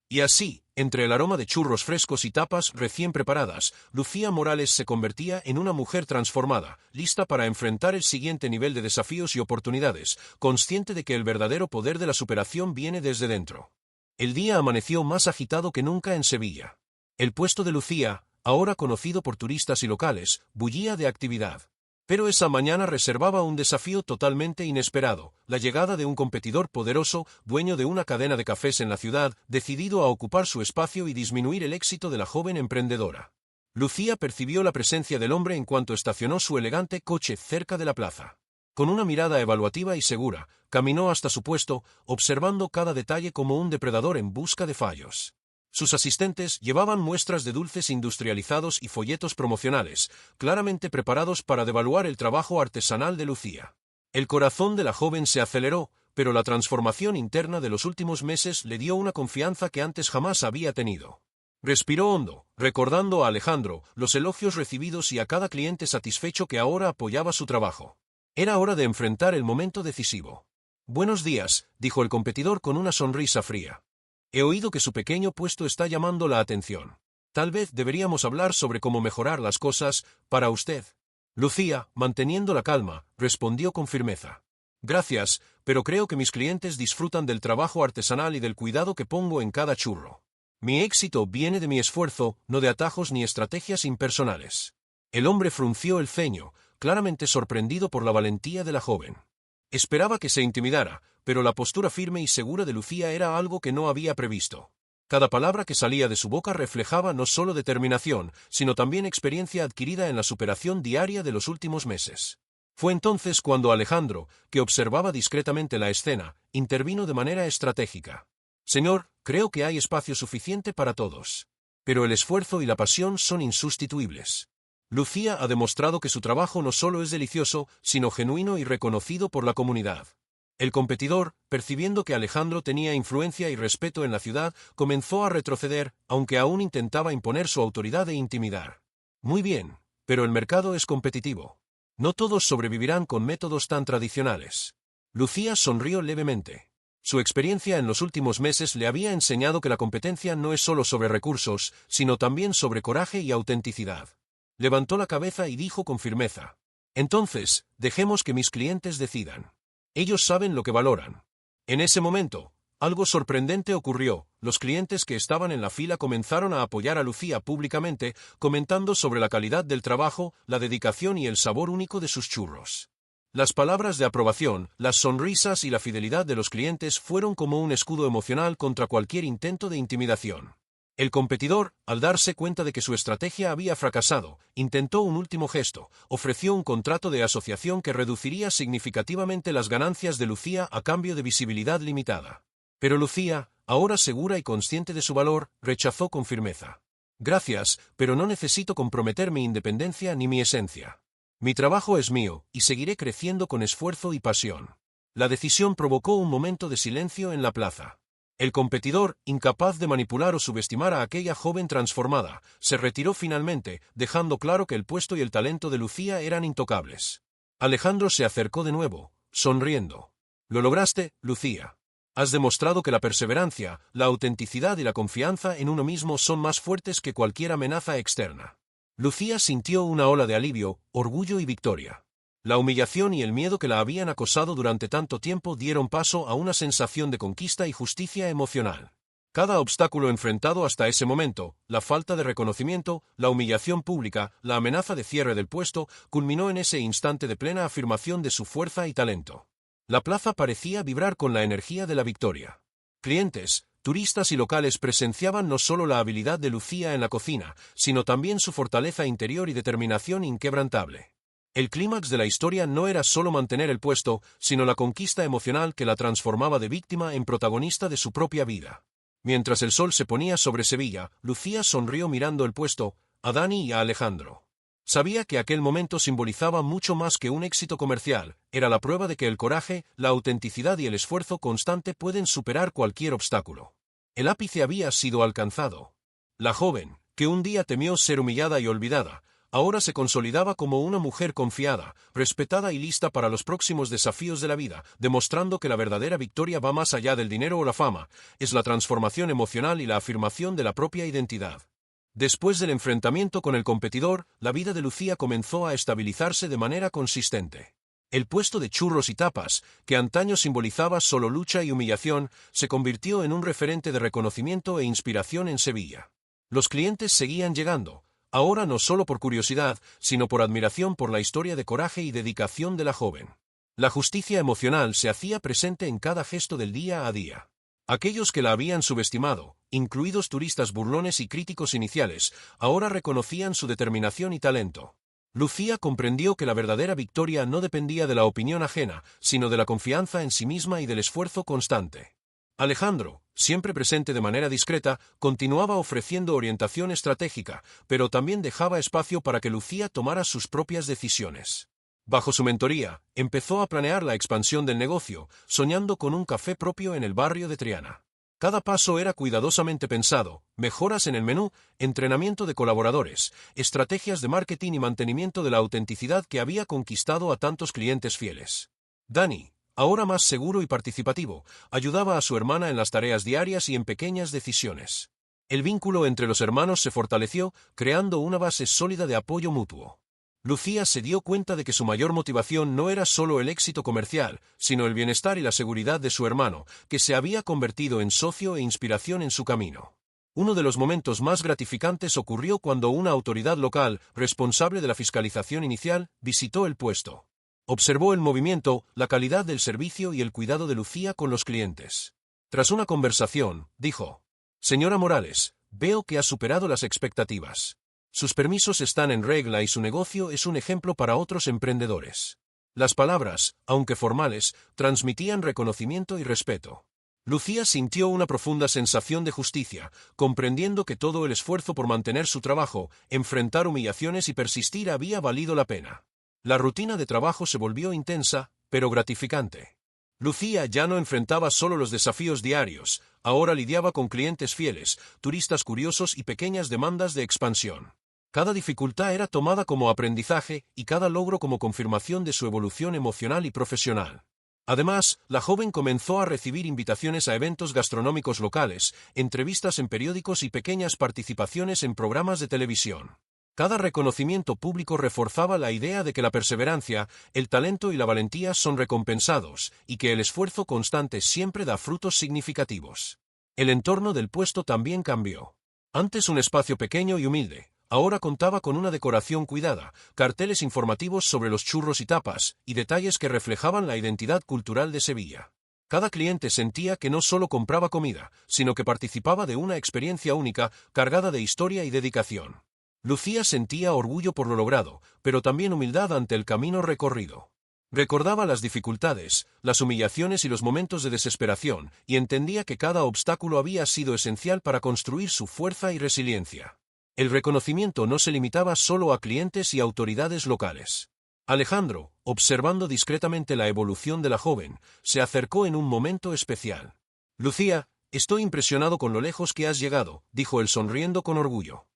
Y así, entre el aroma de churros frescos y tapas recién preparadas, Lucía Morales se convertía en una mujer transformada, lista para enfrentar el siguiente nivel de desafíos y oportunidades, consciente de que el verdadero poder de la superación viene desde dentro. El día amaneció más agitado que nunca en Sevilla. El puesto de Lucía, ahora conocido por turistas y locales, bullía de actividad. Pero esa mañana reservaba un desafío totalmente inesperado, la llegada de un competidor poderoso, dueño de una cadena de cafés en la ciudad, decidido a ocupar su espacio y disminuir el éxito de la joven emprendedora. Lucía percibió la presencia del hombre en cuanto estacionó su elegante coche cerca de la plaza. Con una mirada evaluativa y segura, caminó hasta su puesto, observando cada detalle como un depredador en busca de fallos. Sus asistentes llevaban muestras de dulces industrializados y folletos promocionales, claramente preparados para devaluar el trabajo artesanal de Lucía. El corazón de la joven se aceleró, pero la transformación interna de los últimos meses le dio una confianza que antes jamás había tenido. Respiró hondo, recordando a Alejandro, los elogios recibidos y a cada cliente satisfecho que ahora apoyaba su trabajo. Era hora de enfrentar el momento decisivo. «Buenos días», dijo el competidor con una sonrisa fría. «He oído que su pequeño puesto está llamando la atención. Tal vez deberíamos hablar sobre cómo mejorar las cosas para usted». Lucía, manteniendo la calma, respondió con firmeza: «Gracias, pero creo que mis clientes disfrutan del trabajo artesanal y del cuidado que pongo en cada churro. Mi éxito viene de mi esfuerzo, no de atajos ni estrategias impersonales». El hombre frunció el ceño, claramente sorprendido por la valentía de la joven. Esperaba que se intimidara, pero la postura firme y segura de Lucía era algo que no había previsto. Cada palabra que salía de su boca reflejaba no solo determinación, sino también experiencia adquirida en la superación diaria de los últimos meses. Fue entonces cuando Alejandro, que observaba discretamente la escena, intervino de manera estratégica. «Señor, creo que hay espacio suficiente para todos. Pero el esfuerzo y la pasión son insustituibles». Lucía ha demostrado que su trabajo no solo es delicioso, sino genuino y reconocido por la comunidad. El competidor, percibiendo que Alejandro tenía influencia y respeto en la ciudad, comenzó a retroceder, aunque aún intentaba imponer su autoridad e intimidar. Muy bien, pero el mercado es competitivo. No todos sobrevivirán con métodos tan tradicionales. Lucía sonrió levemente. Su experiencia en los últimos meses le había enseñado que la competencia no es solo sobre recursos, sino también sobre coraje y autenticidad. Levantó la cabeza y dijo con firmeza: «Entonces, dejemos que mis clientes decidan. Ellos saben lo que valoran». En ese momento, algo sorprendente ocurrió. Los clientes que estaban en la fila comenzaron a apoyar a Lucía públicamente, comentando sobre la calidad del trabajo, la dedicación y el sabor único de sus churros. Las palabras de aprobación, las sonrisas y la fidelidad de los clientes fueron como un escudo emocional contra cualquier intento de intimidación. El competidor, al darse cuenta de que su estrategia había fracasado, intentó un último gesto: ofreció un contrato de asociación que reduciría significativamente las ganancias de Lucía a cambio de visibilidad limitada. Pero Lucía, ahora segura y consciente de su valor, rechazó con firmeza. «Gracias, pero no necesito comprometer mi independencia ni mi esencia. Mi trabajo es mío, y seguiré creciendo con esfuerzo y pasión». La decisión provocó un momento de silencio en la plaza. El competidor, incapaz de manipular o subestimar a aquella joven transformada, se retiró finalmente, dejando claro que el puesto y el talento de Lucía eran intocables. Alejandro se acercó de nuevo, sonriendo. «Lo lograste, Lucía. Has demostrado que la perseverancia, la autenticidad y la confianza en uno mismo son más fuertes que cualquier amenaza externa». Lucía sintió una ola de alivio, orgullo y victoria. La humillación y el miedo que la habían acosado durante tanto tiempo dieron paso a una sensación de conquista y justicia emocional. Cada obstáculo enfrentado hasta ese momento, la falta de reconocimiento, la humillación pública, la amenaza de cierre del puesto, culminó en ese instante de plena afirmación de su fuerza y talento. La plaza parecía vibrar con la energía de la victoria. Clientes, turistas y locales presenciaban no solo la habilidad de Lucía en la cocina, sino también su fortaleza interior y determinación inquebrantable. El clímax de la historia no era solo mantener el puesto, sino la conquista emocional que la transformaba de víctima en protagonista de su propia vida. Mientras el sol se ponía sobre Sevilla, Lucía sonrió mirando el puesto, a Dani y a Alejandro. Sabía que aquel momento simbolizaba mucho más que un éxito comercial, era la prueba de que el coraje, la autenticidad y el esfuerzo constante pueden superar cualquier obstáculo. El ápice había sido alcanzado. La joven, que un día temió ser humillada y olvidada, ahora se consolidaba como una mujer confiada, respetada y lista para los próximos desafíos de la vida, demostrando que la verdadera victoria va más allá del dinero o la fama, es la transformación emocional y la afirmación de la propia identidad. Después del enfrentamiento con el competidor, la vida de Lucía comenzó a estabilizarse de manera consistente. El puesto de churros y tapas, que antaño simbolizaba solo lucha y humillación, se convirtió en un referente de reconocimiento e inspiración en Sevilla. Los clientes seguían llegando, ahora no solo por curiosidad, sino por admiración por la historia de coraje y dedicación de la joven. La justicia emocional se hacía presente en cada gesto del día a día. Aquellos que la habían subestimado, incluidos turistas burlones y críticos iniciales, ahora reconocían su determinación y talento. Lucía comprendió que la verdadera victoria no dependía de la opinión ajena, sino de la confianza en sí misma y del esfuerzo constante. Alejandro, siempre presente de manera discreta, continuaba ofreciendo orientación estratégica, pero también dejaba espacio para que Lucía tomara sus propias decisiones. Bajo su mentoría, empezó a planear la expansión del negocio, soñando con un café propio en el barrio de Triana. Cada paso era cuidadosamente pensado: mejoras en el menú, entrenamiento de colaboradores, estrategias de marketing y mantenimiento de la autenticidad que había conquistado a tantos clientes fieles. Dani, ahora más seguro y participativo, ayudaba a su hermana en las tareas diarias y en pequeñas decisiones. El vínculo entre los hermanos se fortaleció, creando una base sólida de apoyo mutuo. Lucía se dio cuenta de que su mayor motivación no era solo el éxito comercial, sino el bienestar y la seguridad de su hermano, que se había convertido en socio e inspiración en su camino. Uno de los momentos más gratificantes ocurrió cuando una autoridad local, responsable de la fiscalización inicial, visitó el puesto. Observó el movimiento, la calidad del servicio y el cuidado de Lucía con los clientes. Tras una conversación, dijo: «Señora Morales, veo que ha superado las expectativas. Sus permisos están en regla y su negocio es un ejemplo para otros emprendedores». Las palabras, aunque formales, transmitían reconocimiento y respeto. Lucía sintió una profunda sensación de justicia, comprendiendo que todo el esfuerzo por mantener su trabajo, enfrentar humillaciones y persistir había valido la pena. La rutina de trabajo se volvió intensa, pero gratificante. Lucía ya no enfrentaba solo los desafíos diarios, ahora lidiaba con clientes fieles, turistas curiosos y pequeñas demandas de expansión. Cada dificultad era tomada como aprendizaje y cada logro como confirmación de su evolución emocional y profesional. Además, la joven comenzó a recibir invitaciones a eventos gastronómicos locales, entrevistas en periódicos y pequeñas participaciones en programas de televisión. Cada reconocimiento público reforzaba la idea de que la perseverancia, el talento y la valentía son recompensados, y que el esfuerzo constante siempre da frutos significativos. El entorno del puesto también cambió. Antes un espacio pequeño y humilde, ahora contaba con una decoración cuidada, carteles informativos sobre los churros y tapas, y detalles que reflejaban la identidad cultural de Sevilla. Cada cliente sentía que no solo compraba comida, sino que participaba de una experiencia única, cargada de historia y dedicación. Lucía sentía orgullo por lo logrado, pero también humildad ante el camino recorrido. Recordaba las dificultades, las humillaciones y los momentos de desesperación, y entendía que cada obstáculo había sido esencial para construir su fuerza y resiliencia. El reconocimiento no se limitaba solo a clientes y autoridades locales. Alejandro, observando discretamente la evolución de la joven, se acercó en un momento especial. «Lucía, estoy impresionado con lo lejos que has llegado», dijo él sonriendo con orgullo.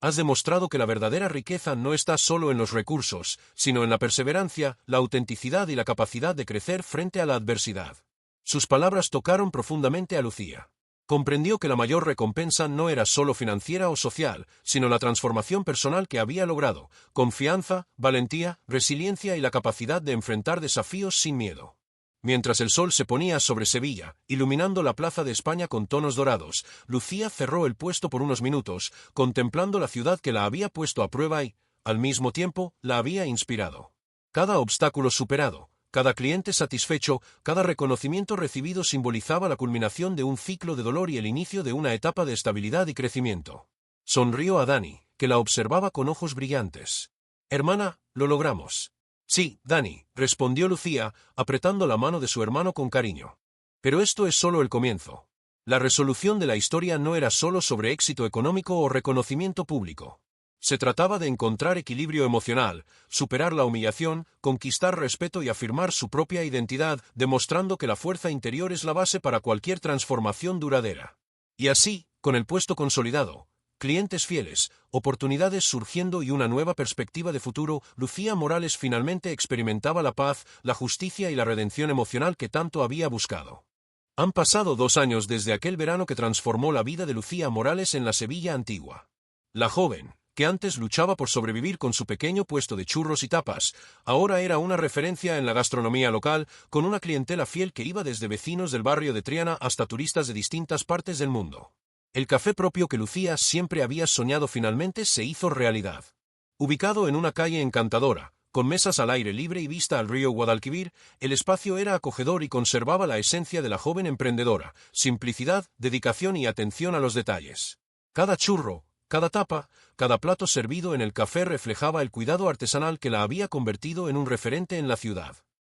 «Has demostrado que la verdadera riqueza no está solo en los recursos, sino en la perseverancia, la autenticidad y la capacidad de crecer frente a la adversidad». Sus palabras tocaron profundamente a Lucía. Comprendió que la mayor recompensa no era solo financiera o social, sino la transformación personal que había logrado, confianza, valentía, resiliencia y la capacidad de enfrentar desafíos sin miedo. Mientras el sol se ponía sobre Sevilla, iluminando la plaza de España con tonos dorados, Lucía cerró el puesto por unos minutos, contemplando la ciudad que la había puesto a prueba y, al mismo tiempo, la había inspirado. Cada obstáculo superado, cada cliente satisfecho, cada reconocimiento recibido simbolizaba la culminación de un ciclo de dolor y el inicio de una etapa de estabilidad y crecimiento. Sonrió a Dani, que la observaba con ojos brillantes. «Hermana, lo logramos». «Sí, Dani», respondió Lucía, apretando la mano de su hermano con cariño. «Pero esto es solo el comienzo». La resolución de la historia no era solo sobre éxito económico o reconocimiento público. Se trataba de encontrar equilibrio emocional, superar la humillación, conquistar respeto y afirmar su propia identidad, demostrando que la fuerza interior es la base para cualquier transformación duradera. Y así, con el puesto consolidado, clientes fieles, oportunidades surgiendo y una nueva perspectiva de futuro, Lucía Morales finalmente experimentaba la paz, la justicia y la redención emocional que tanto había buscado. Han pasado 2 años desde aquel verano que transformó la vida de Lucía Morales en la Sevilla antigua. La joven, que antes luchaba por sobrevivir con su pequeño puesto de churros y tapas, ahora era una referencia en la gastronomía local, con una clientela fiel que iba desde vecinos del barrio de Triana hasta turistas de distintas partes del mundo. El café propio que Lucía siempre había soñado finalmente se hizo realidad. Ubicado en una calle encantadora, con mesas al aire libre y vista al río Guadalquivir, el espacio era acogedor y conservaba la esencia de la joven emprendedora, simplicidad, dedicación y atención a los detalles. Cada churro, cada tapa, cada plato servido en el café reflejaba el cuidado artesanal que la había convertido en un referente en la ciudad.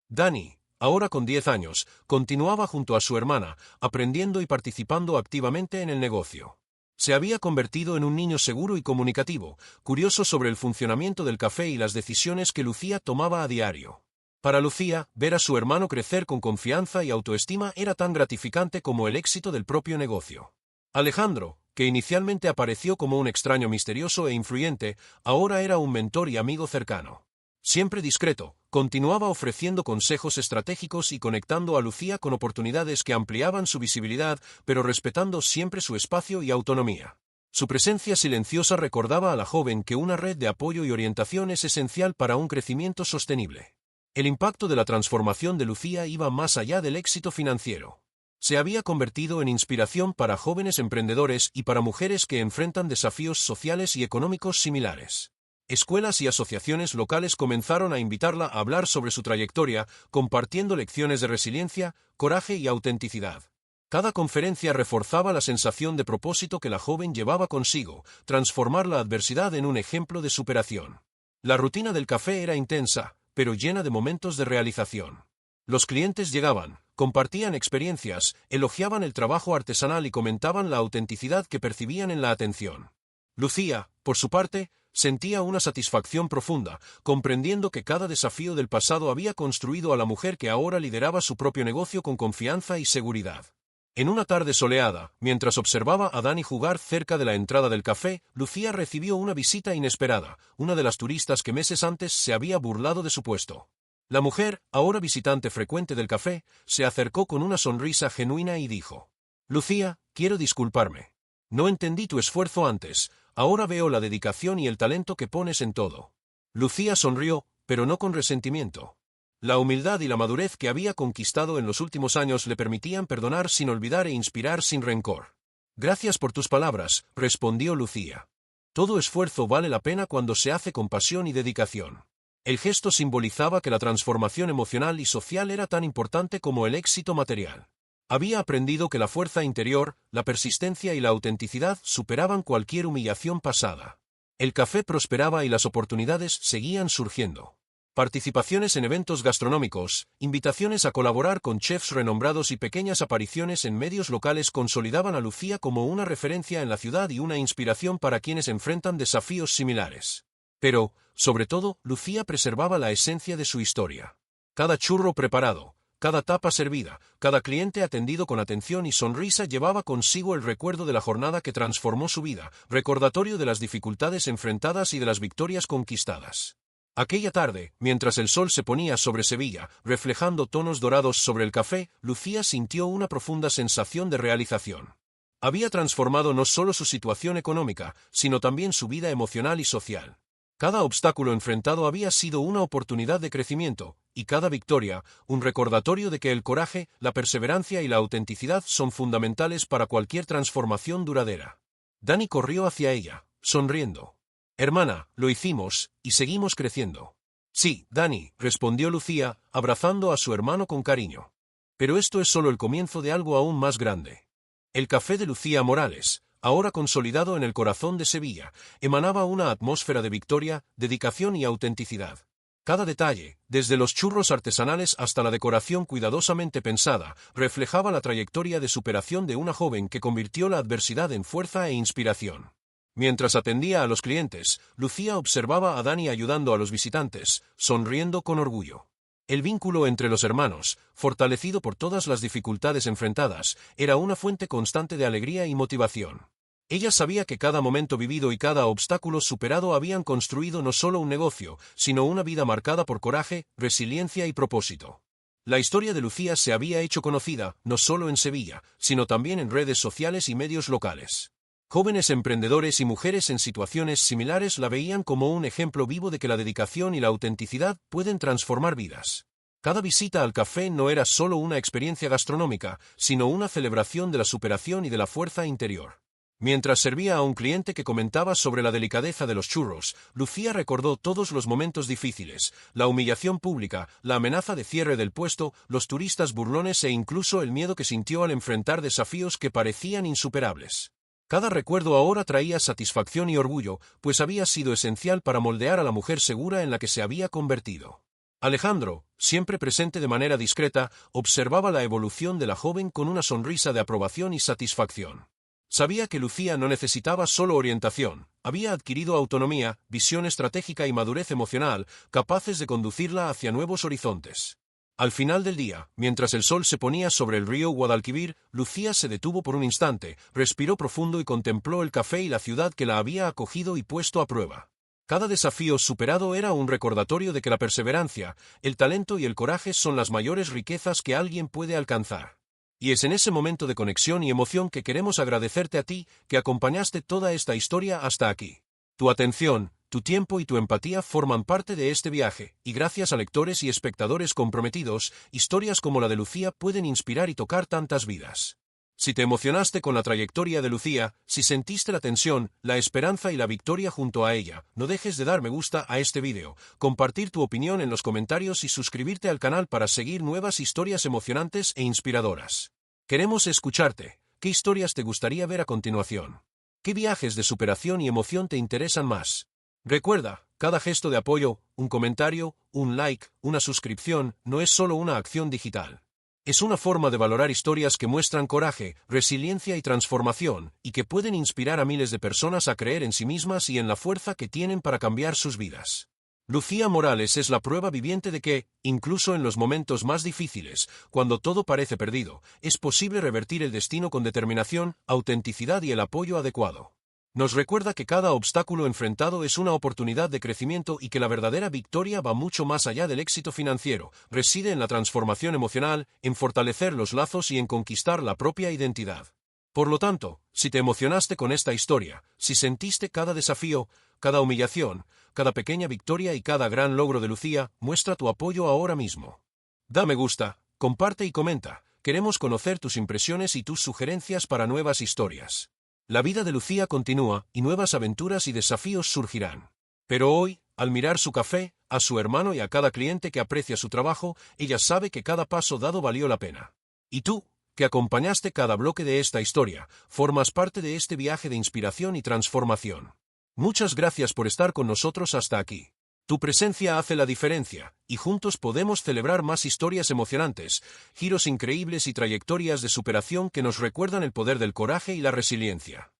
Dani, ahora con 10 años, continuaba junto a su hermana, aprendiendo y participando activamente en el negocio. Se había convertido en un niño seguro y comunicativo, curioso sobre el funcionamiento del café y las decisiones que Lucía tomaba a diario. Para Lucía, ver a su hermano crecer con confianza y autoestima era tan gratificante como el éxito del propio negocio. Alejandro, que inicialmente apareció como un extraño misterioso e influyente, ahora era un mentor y amigo cercano. Siempre discreto, continuaba ofreciendo consejos estratégicos y conectando a Lucía con oportunidades que ampliaban su visibilidad, pero respetando siempre su espacio y autonomía. Su presencia silenciosa recordaba a la joven que una red de apoyo y orientación es esencial para un crecimiento sostenible. El impacto de la transformación de Lucía iba más allá del éxito financiero. Se había convertido en inspiración para jóvenes emprendedores y para mujeres que enfrentan desafíos sociales y económicos similares. Escuelas y asociaciones locales comenzaron a invitarla a hablar sobre su trayectoria, compartiendo lecciones de resiliencia, coraje y autenticidad. Cada conferencia reforzaba la sensación de propósito que la joven llevaba consigo, transformar la adversidad en un ejemplo de superación. La rutina del café era intensa, pero llena de momentos de realización. Los clientes llegaban, compartían experiencias, elogiaban el trabajo artesanal y comentaban la autenticidad que percibían en la atención. Lucía, por su parte, sentía una satisfacción profunda, comprendiendo que cada desafío del pasado había construido a la mujer que ahora lideraba su propio negocio con confianza y seguridad. En una tarde soleada, mientras observaba a Dani jugar cerca de la entrada del café, Lucía recibió una visita inesperada, una de las turistas que meses antes se había burlado de su puesto. La mujer, ahora visitante frecuente del café, se acercó con una sonrisa genuina y dijo: «Lucía, quiero disculparme. No entendí tu esfuerzo antes, ahora veo la dedicación y el talento que pones en todo». Lucía sonrió, pero no con resentimiento. La humildad y la madurez que había conquistado en los últimos años le permitían perdonar sin olvidar e inspirar sin rencor. «Gracias por tus palabras», respondió Lucía. «Todo esfuerzo vale la pena cuando se hace con pasión y dedicación». El gesto simbolizaba que la transformación emocional y social era tan importante como el éxito material. Había aprendido que la fuerza interior, la persistencia y la autenticidad superaban cualquier humillación pasada. El café prosperaba y las oportunidades seguían surgiendo. Participaciones en eventos gastronómicos, invitaciones a colaborar con chefs renombrados y pequeñas apariciones en medios locales consolidaban a Lucía como una referencia en la ciudad y una inspiración para quienes enfrentan desafíos similares. Pero, sobre todo, Lucía preservaba la esencia de su historia. Cada churro preparado, cada tapa servida, cada cliente atendido con atención y sonrisa llevaba consigo el recuerdo de la jornada que transformó su vida, recordatorio de las dificultades enfrentadas y de las victorias conquistadas. Aquella tarde, mientras el sol se ponía sobre Sevilla, reflejando tonos dorados sobre el café, Lucía sintió una profunda sensación de realización. Había transformado no solo su situación económica, sino también su vida emocional y social. Cada obstáculo enfrentado había sido una oportunidad de crecimiento, y cada victoria, un recordatorio de que el coraje, la perseverancia y la autenticidad son fundamentales para cualquier transformación duradera. Dani corrió hacia ella, sonriendo. «Hermana, lo hicimos, y seguimos creciendo». «Sí, Dani», respondió Lucía, abrazando a su hermano con cariño. «Pero esto es solo el comienzo de algo aún más grande». El café de Lucía Morales, ahora consolidado en el corazón de Sevilla, emanaba una atmósfera de victoria, dedicación y autenticidad. Cada detalle, desde los churros artesanales hasta la decoración cuidadosamente pensada, reflejaba la trayectoria de superación de una joven que convirtió la adversidad en fuerza e inspiración. Mientras atendía a los clientes, Lucía observaba a Dani ayudando a los visitantes, sonriendo con orgullo. El vínculo entre los hermanos, fortalecido por todas las dificultades enfrentadas, era una fuente constante de alegría y motivación. Ella sabía que cada momento vivido y cada obstáculo superado habían construido no solo un negocio, sino una vida marcada por coraje, resiliencia y propósito. La historia de Lucía se había hecho conocida, no solo en Sevilla, sino también en redes sociales y medios locales. Jóvenes emprendedores y mujeres en situaciones similares la veían como un ejemplo vivo de que la dedicación y la autenticidad pueden transformar vidas. Cada visita al café no era solo una experiencia gastronómica, sino una celebración de la superación y de la fuerza interior. Mientras servía a un cliente que comentaba sobre la delicadeza de los churros, Lucía recordó todos los momentos difíciles, la humillación pública, la amenaza de cierre del puesto, los turistas burlones e incluso el miedo que sintió al enfrentar desafíos que parecían insuperables. Cada recuerdo ahora traía satisfacción y orgullo, pues había sido esencial para moldear a la mujer segura en la que se había convertido. Alejandro, siempre presente de manera discreta, observaba la evolución de la joven con una sonrisa de aprobación y satisfacción. Sabía que Lucía no necesitaba solo orientación, había adquirido autonomía, visión estratégica y madurez emocional, capaces de conducirla hacia nuevos horizontes. Al final del día, mientras el sol se ponía sobre el río Guadalquivir, Lucía se detuvo por un instante, respiró profundo y contempló el café y la ciudad que la había acogido y puesto a prueba. Cada desafío superado era un recordatorio de que la perseverancia, el talento y el coraje son las mayores riquezas que alguien puede alcanzar. Y es en ese momento de conexión y emoción que queremos agradecerte a ti, que acompañaste toda esta historia hasta aquí. Tu atención, tu tiempo y tu empatía forman parte de este viaje, y gracias a lectores y espectadores comprometidos, historias como la de Lucía pueden inspirar y tocar tantas vidas. Si te emocionaste con la trayectoria de Lucía, si sentiste la tensión, la esperanza y la victoria junto a ella, no dejes de dar me gusta a este vídeo, compartir tu opinión en los comentarios y suscribirte al canal para seguir nuevas historias emocionantes e inspiradoras. Queremos escucharte. ¿Qué historias te gustaría ver a continuación? ¿Qué viajes de superación y emoción te interesan más? Recuerda, cada gesto de apoyo, un comentario, un like, una suscripción, no es solo una acción digital. Es una forma de valorar historias que muestran coraje, resiliencia y transformación, y que pueden inspirar a miles de personas a creer en sí mismas y en la fuerza que tienen para cambiar sus vidas. Lucía Morales es la prueba viviente de que, incluso en los momentos más difíciles, cuando todo parece perdido, es posible revertir el destino con determinación, autenticidad y el apoyo adecuado. Nos recuerda que cada obstáculo enfrentado es una oportunidad de crecimiento y que la verdadera victoria va mucho más allá del éxito financiero, reside en la transformación emocional, en fortalecer los lazos y en conquistar la propia identidad. Por lo tanto, si te emocionaste con esta historia, si sentiste cada desafío, cada humillación, cada pequeña victoria y cada gran logro de Lucía, muestra tu apoyo ahora mismo. Da me gusta, comparte y comenta. Queremos conocer tus impresiones y tus sugerencias para nuevas historias. La vida de Lucía continúa y nuevas aventuras y desafíos surgirán. Pero hoy, al mirar su café, a su hermano y a cada cliente que aprecia su trabajo, ella sabe que cada paso dado valió la pena. ¿Y tú, que acompañaste cada bloque de esta historia, formas parte de este viaje de inspiración y transformación? Muchas gracias por estar con nosotros hasta aquí. Tu presencia hace la diferencia, y juntos podemos celebrar más historias emocionantes, giros increíbles y trayectorias de superación que nos recuerdan el poder del coraje y la resiliencia.